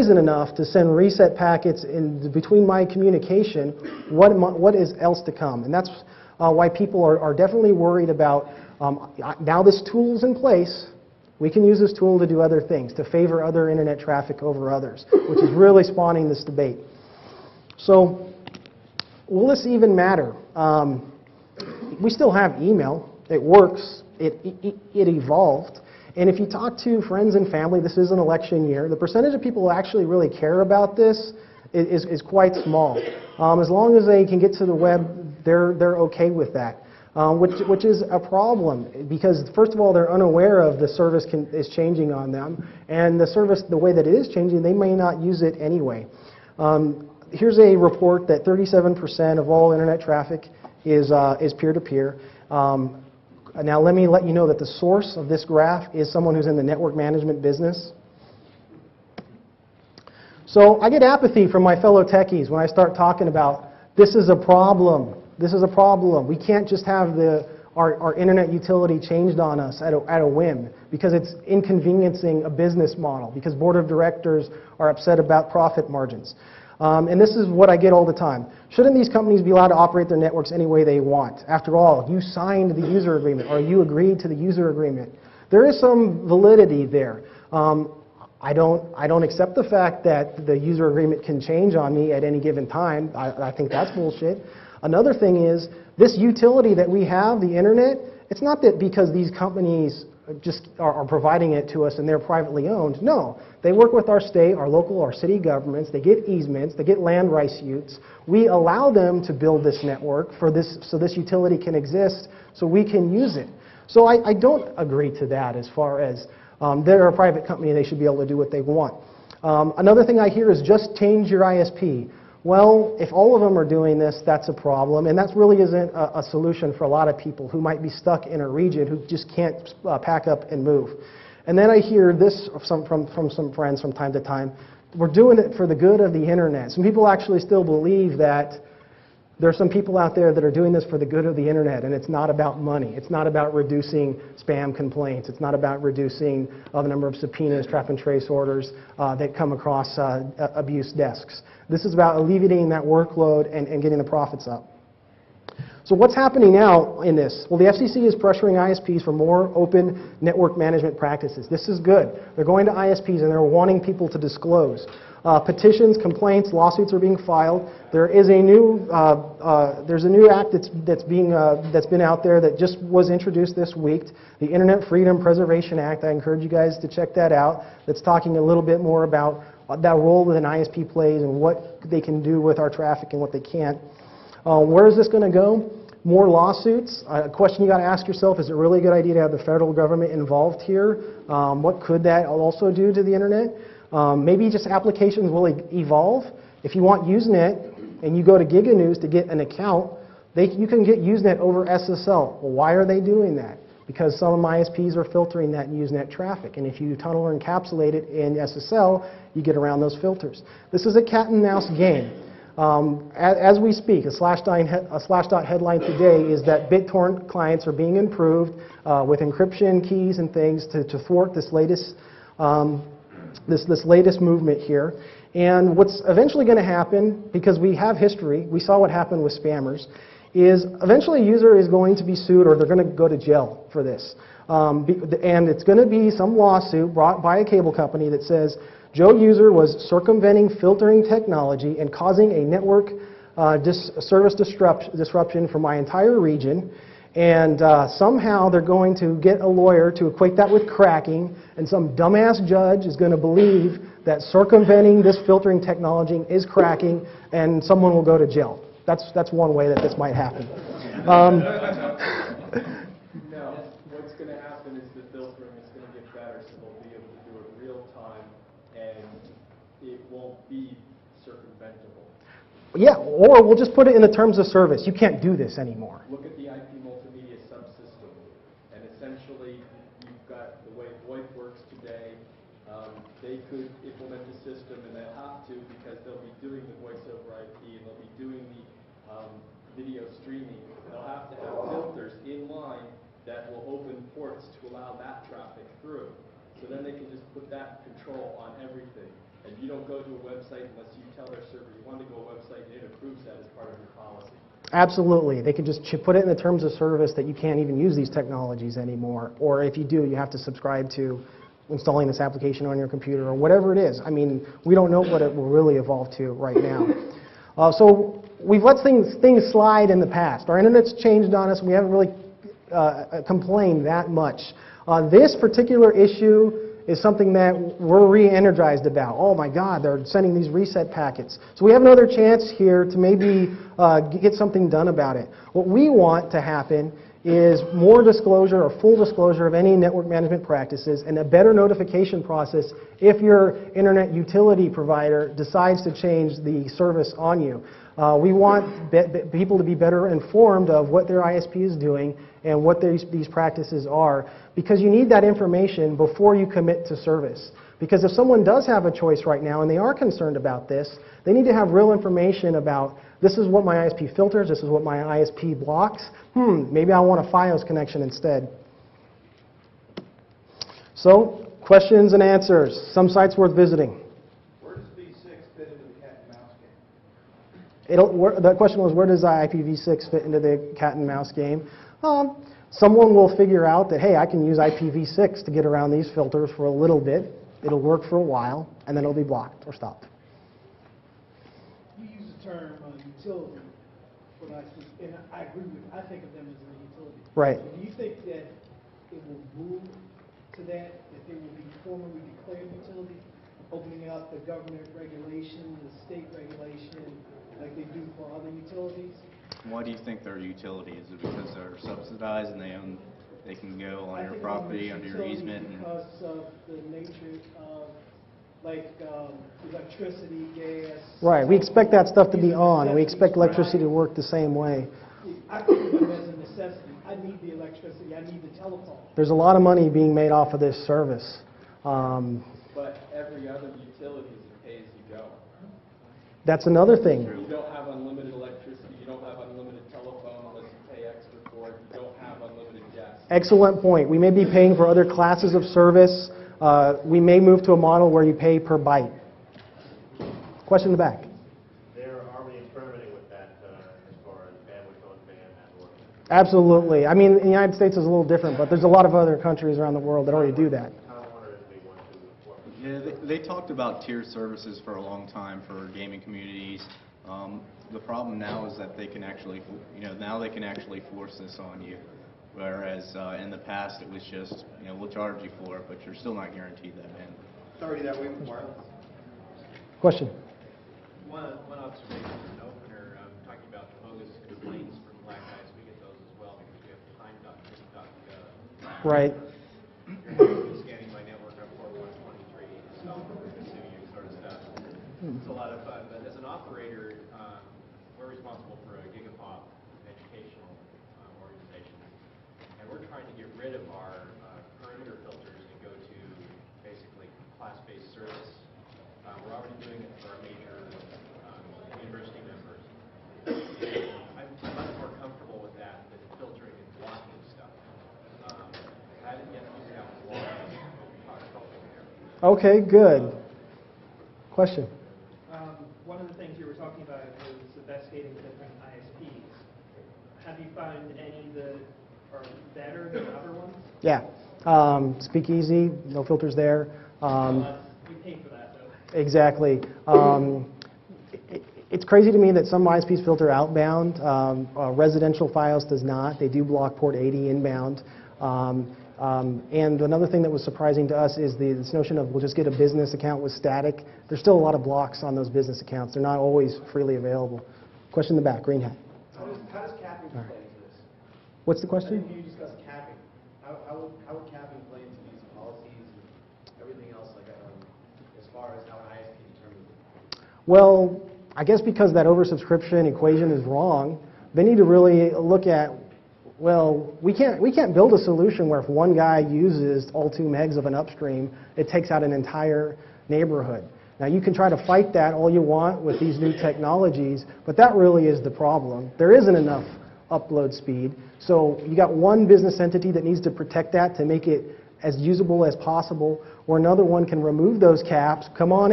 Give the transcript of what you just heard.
brazen enough to send reset packets in between my communication, what is else to come? And that's why people are definitely worried about, now this tool's in place, we can use this tool to do other things, to favor other internet traffic over others, which is really spawning this debate. So, will this even matter? We still have email. It works. It evolved. And if you talk to friends and family, this is an election year, the percentage of people who actually really care about this is quite small. As long as they can get to the web, they're okay with that. Which is a problem, because first of all, they're unaware of the service is changing on them, and the service, the way that it is changing, they may not use it anyway. Here's a report that 37% of all internet traffic is peer-to-peer. Now let me let you know that the source of this graph is someone who's in the network management business. So I get apathy from my fellow techies when I start talking about this is a problem. This is a problem. We can't just have our internet utility changed on us at a whim, because it's inconveniencing a business model, because board of directors are upset about profit margins. And this is what I get all the time. Shouldn't these companies be allowed to operate their networks any way they want? After all, you signed the user agreement, or you agreed to the user agreement. There is some validity there. I don't accept the fact that the user agreement can change on me at any given time. I think that's bullshit. Another thing is, this utility that we have, the internet, it's not that because these companies just are providing it to us and they're privately owned. No, they work with our state, our local, our city governments. They get easements, they get land rights utes. We allow them to build this network for this, so this utility can exist, so we can use it. So I don't agree to that as far as they're a private company, they should be able to do what they want. Another thing I hear is just change your ISP. Well, if all of them are doing this, that's a problem, and that really isn't a solution for a lot of people who might be stuck in a region who just can't pack up and move. And then I hear this from some friends from time to time, we're doing it for the good of the internet. Some people actually still believe that there are some people out there that are doing this for the good of the internet, and it's not about money. It's not about reducing spam complaints. It's not about reducing the number of subpoenas, trap and trace orders that come across abuse desks. This is about alleviating that workload and getting the profits up. So what's happening now in this? Well, the FCC is pressuring ISPs for more open network management practices. This is good. They're going to ISPs and they're wanting people to disclose. Petitions, complaints, lawsuits are being filed. There is a new there's a new act that's been out there that just was introduced this week, the Internet Freedom Preservation Act. I encourage you guys to check that out. That's talking a little bit more about that role that an ISP plays and what they can do with our traffic and what they can't. Where is this going to go? More lawsuits. A question you got to ask yourself: is it really a good idea to have the federal government involved here? What could that also do to the internet? Maybe just applications will evolve. If you want Usenet and you go to GigaNews to get an account, you can get Usenet over SSL. Well, why are they doing that? Because some ISPs are filtering that Usenet traffic. And if you tunnel or encapsulate it in SSL, you get around those filters. This is a cat and mouse game. As we speak, a Slashdot headline today is that BitTorrent clients are being improved with encryption keys and things to thwart this latest this latest movement here. And what's eventually going to happen, because we have history, we saw what happened with spammers, is eventually a user is going to be sued or they're going to go to jail for this. And it's going to be some lawsuit brought by a cable company that says, Joe User was circumventing filtering technology and causing a network service disruption for my entire region. And somehow they're going to get a lawyer to equate that with cracking, and some dumbass judge is going to believe that circumventing this filtering technology is cracking, and someone will go to jail. That's one way that this might happen. No, what's going to happen is the filtering is going to get better, so they'll be able to do it real time, and it won't be circumventable. Yeah, or we'll just put it in the terms of service. You can't do this anymore. Look at the IP multimedia subsystem, and essentially you've got the way VoIP works today. They could implement the system, and they'll have to because they'll be doing the voice over IP, and they'll be doing the video streaming. They'll have to have filters in line that will open ports to allow that traffic through. So then they can just put that control on everything. And you don't go to a website unless you tell their server you want to go to a website, and it approves that as part of your policy. Absolutely. They can just put it in the terms of service that you can't even use these technologies anymore. Or if you do, you have to subscribe to installing this application on your computer or whatever it is. I mean, we don't know what it will really evolve to right now. So we've let things slide in the past. Our internet's changed on us. We haven't really complained that much. This particular issue is something that we're re-energized about. Oh my God, they're sending these reset packets. So we have another chance here to maybe get something done about it. What we want to happen is more disclosure or full disclosure of any network management practices and a better notification process if your internet utility provider decides to change the service on you. We want people to be better informed of what their ISP is doing and what these practices are, because you need that information before you commit to service. Because if someone does have a choice right now and they are concerned about this, they need to have real information about, this is what my ISP filters, this is what my ISP blocks. Maybe I want a FiOS connection instead. So, questions and answers. Some sites worth visiting. Where does V6 fit into the cat and mouse game? The question was, where does IPv6 fit into the cat and mouse game? Someone will figure out that, hey, I can use IPv6 to get around these filters for a little bit. It'll work for a while, and then it'll be blocked or stopped. You use the term utility for ISPs, and I agree with you. I think of them as a utility. Right. So do you think that it will move to that they will be formally declared utility, opening up the government regulation, the state regulation, like they do for other utilities? Why do you think they're utility? Is it because they're subsidized and they can go on your property under your easement? Because of the nature of electricity, gas. Right. We expect that stuff to be on. We expect electricity to work the same way. I think of them as a necessity. I need the electricity. I need the telephone. There's a lot of money being made off of this service. But every other utility is a pay-as-you-go. That's another thing. You don't have unlimited electricity. You don't have unlimited telephone unless you pay extra for it. You don't have unlimited gas. Excellent point. We may be paying for other classes of service. We may move to a model where you pay per byte. Question in the back. There are we experimenting with that as far as bandwidth on demand and work? Absolutely. I mean, in the United States is a little different, but there's a lot of other countries around the world that already do that. I don't want it to be one to work. Yeah, they talked about tiered services for a long time for gaming communities. The problem now is that they can actually, now they can actually force this on you. Whereas in the past it was just, we'll charge you for it, but you're still not guaranteed that end. It's already that way with wireless. Question. One observation as an opener, talking about bogus complaints from black guys, we get those as well because we have time.gov. Right. Scanning my network on port 123, so you sort of stuff. It's a lot of fun, but as an operator, we're responsible for a gigapop educational organization, and we're trying to get rid of our perimeter filters and go to basically class-based service. We're already doing it for our major university members. I'm much more comfortable with that than filtering and blocking stuff. I haven't yet figured out why we talked about there. Okay, good. Question. One of the things you were talking about was investigating different ISPs. Have you found any that are better than other ones? Yeah. Speakeasy, no filters there. You pay for that, though. Exactly. It's crazy to me that some ISPs filter outbound. Residential FiOS does not. They do block port 80 inbound. And another thing that was surprising to us is this notion of we'll just get a business account with static. There's still a lot of blocks on those business accounts. They're not always freely available. Question in the back, green hat. How does capping play into this? What's the I question? think you discussed capping. How would capping play into these policies and everything else as far as how an ISP determines it? Well, I guess because that oversubscription equation is wrong, they need to really look at, well, we can't build a solution where if one guy uses all 2 megs of an upstream, it takes out an entire neighborhood. Now, you can try to fight that all you want with these new technologies, but that really is the problem. There isn't enough upload speed, so you got one business entity that needs to protect that to make it as usable as possible, or another one can remove those caps, come on in.